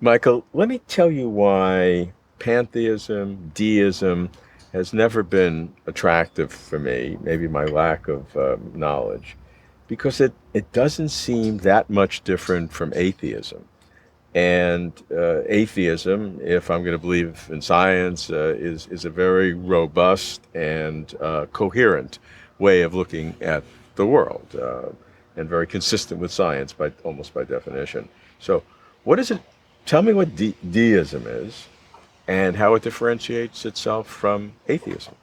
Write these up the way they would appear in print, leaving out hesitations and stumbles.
Michael, let me tell you why pantheism, deism has never been attractive for me, maybe my lack of knowledge, because it doesn't seem that much different from atheism. And atheism, if I'm going to believe in science, is a very robust and coherent way of looking at the world, and very consistent with science by almost by definition. So, what is it? Tell me what deism is, and how it differentiates itself from atheism.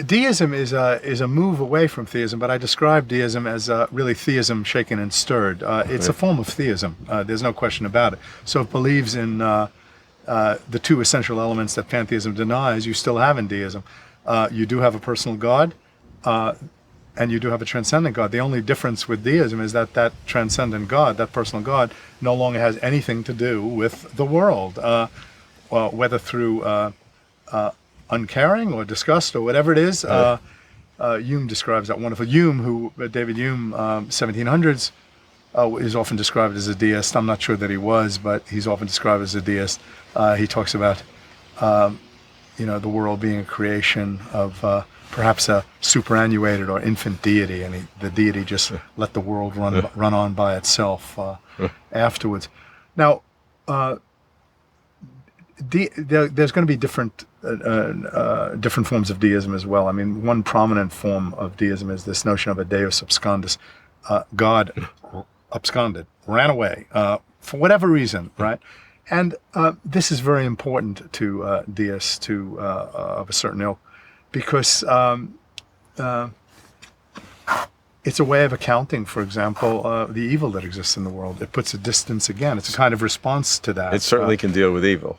Deism is a move away from theism, but I describe deism as really theism shaken and stirred. It's a form of theism. There's no question about it. So it believes in the two essential elements that pantheism denies. You still have in deism. You do have a personal God, and you do have a transcendent God. The only difference with deism is that that transcendent God, that personal God, no longer has anything to do with the world, whether through uncaring or disgust or whatever it is. Hume describes that wonderful. David Hume, 1700s, is often described as a deist. I'm not sure that he was, but he's often described as a deist. He talks about, the world being a creation of perhaps a superannuated or infant deity, and the deity just let the world run on by itself afterwards. Now, there's going to be different forms of deism as well. I mean, one prominent form of deism is this notion of a deus abscondus. God absconded, ran away for whatever reason, right? And this is very important to deists of a certain ilk, because it's a way of accounting, for example, the evil that exists in the world. It puts a distance again. It's a kind of response to that. It certainly can deal with evil.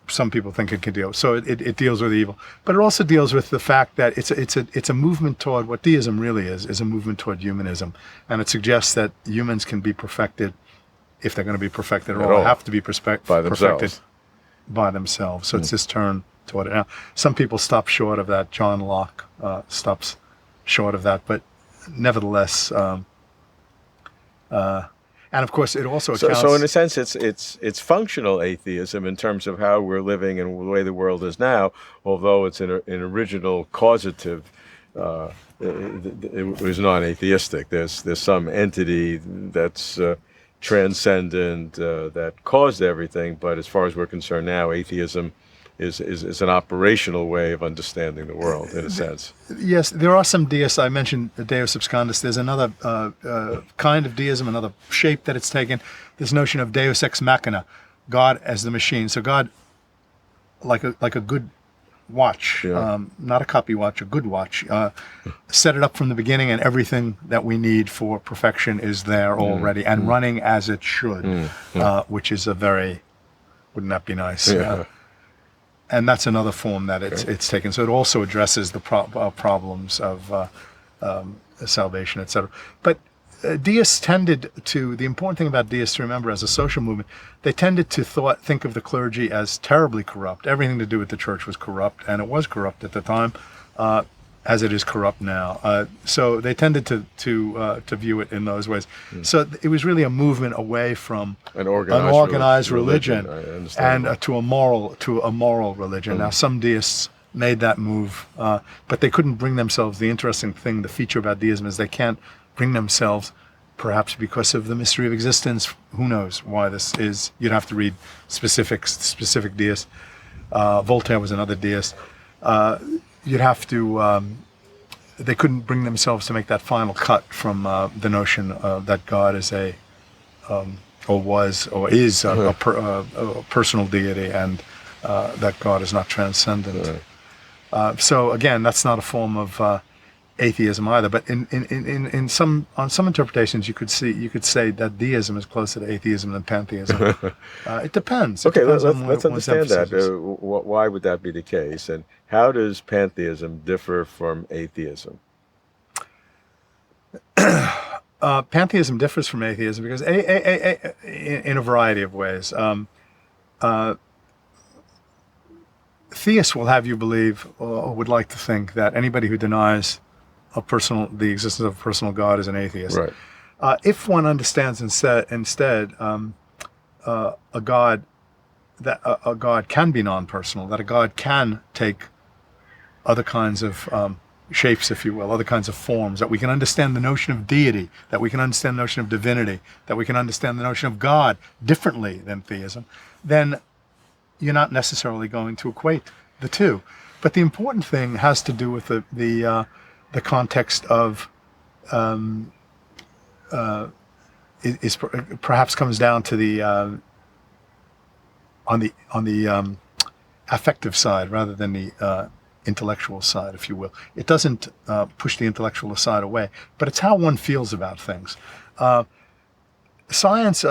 Some people think it can deal. So it deals with evil, but it also deals with the fact that it's a movement toward what deism really is a movement toward humanism, and it suggests that humans can be perfected, if they're going to be perfected at all, have to be perfected by themselves. So it's this turn toward it. Now, some people stop short of that. John Locke stops short of that, but nevertheless, and of course, it also accounts. So in a sense, it's functional atheism in terms of how we're living and the way the world is now. Although it's an original causative, it was not atheistic. There's some entity that's transcendent that caused everything. But as far as we're concerned now, atheism is an operational way of understanding the world, in a sense. Yes, there are some deists. I mentioned Deus Abscondus. There's another kind of deism, another shape that it's taken. This notion of Deus ex machina, God as the machine. So God, like a good watch, not a copy watch, a good watch, set it up from the beginning, and everything that we need for perfection is there already and running as it should, which is wouldn't that be nice? Yeah. And that's another form that it's taken. So it also addresses the problems of salvation, etc. But deists tended to, the important thing about deists to remember as a social movement, they tended to think of the clergy as terribly corrupt. Everything to do with the church was corrupt, and it was corrupt at the time, as it is corrupt now. So they tended to view it in those ways. So it was really a movement away from an organized religion and to a moral religion. Now, some deists made that move, but they couldn't bring themselves. The interesting thing, the feature about deism, is they can't bring themselves, perhaps because of the mystery of existence. Who knows why this is? You'd have to read specific deists. Voltaire was another deist. You'd have to, they couldn't bring themselves to make that final cut from the notion that God is or was or is a personal deity, and that God is not transcendent. So again, that's not a form of atheism either. But on some interpretations, you could say that deism is closer to atheism than pantheism. It depends. Okay, let's understand that. Why would that be the case, and how does pantheism differ from atheism? Pantheism differs from atheism because in a variety of ways. Theists will have you believe, or would like to think, that anybody who denies the existence of a personal God is an atheist. Right. If one understands instead a God, that a God can be non-personal, that a God can take other kinds of shapes, if you will, other kinds of forms, that we can understand the notion of deity, that we can understand the notion of divinity, that we can understand the notion of God differently than theism, then you're not necessarily going to equate the two. But the important thing has to do with the context of is perhaps comes down to the on the affective side rather than the intellectual side, if you will. It doesn't push the intellectual side away, but it's how one feels about things. Science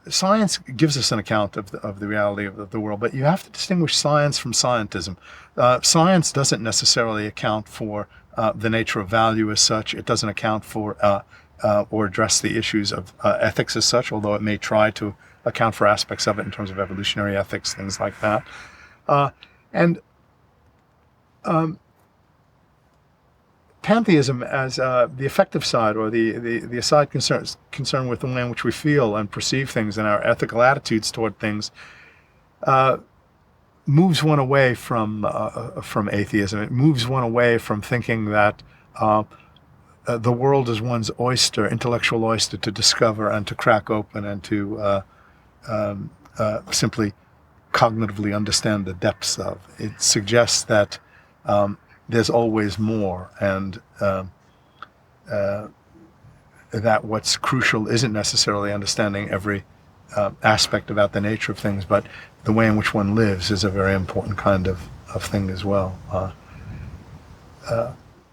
science gives us an account of the reality of the world, but you have to distinguish science from scientism. Science doesn't necessarily account for the nature of value as such. It doesn't account for or address the issues of ethics as such, although it may try to account for aspects of it in terms of evolutionary ethics, things like that. And pantheism as the affective side, or the side concerned with the way in which we feel and perceive things and our ethical attitudes toward things, moves one away from atheism. It moves one away from thinking that the world is one's oyster, intellectual oyster, to discover and to crack open and to simply cognitively understand the depths of. It suggests that there's always more, and that what's crucial isn't necessarily understanding every aspect about the nature of things, but the way in which one lives is a very important kind of thing as well.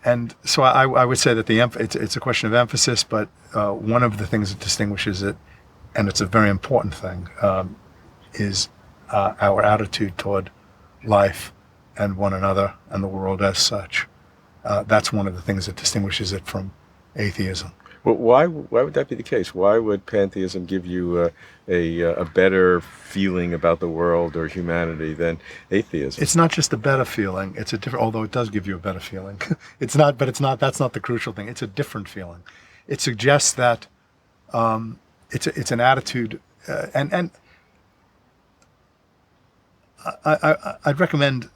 And so I would say that it's a question of emphasis, but one of the things that distinguishes it, and it's a very important thing, is our attitude toward life and one another and the world as such. That's one of the things that distinguishes it from atheism. Well, why would that be the case? Why would pantheism give you a better feeling about the world or humanity than atheism? It's not just a better feeling. It's a different, although it does give you a better feeling. It's not, but it's not. That's not the crucial thing. It's a different feeling. It suggests that it's an attitude, and I'd recommend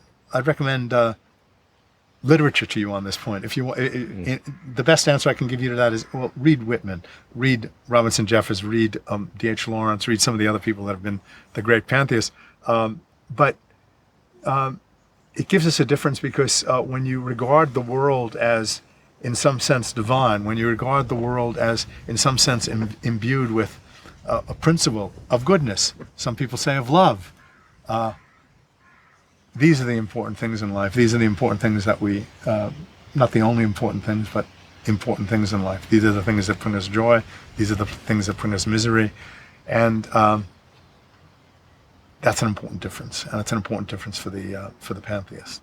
literature to you on this point. If you want, the best answer I can give you to that is, well, read Whitman, read Robinson Jeffers, read D.H. Lawrence, read some of the other people that have been the great pantheists. But it gives us a difference because when you regard the world as, in some sense, divine, when you regard the world as, in some sense, imbued with a principle of goodness, some people say of love, these are the important things in life. These are the important things that we, not the only important things, but important things in life. These are the things that bring us joy. These are the things that bring us misery. And that's an important difference. And it's an important difference for the pantheist.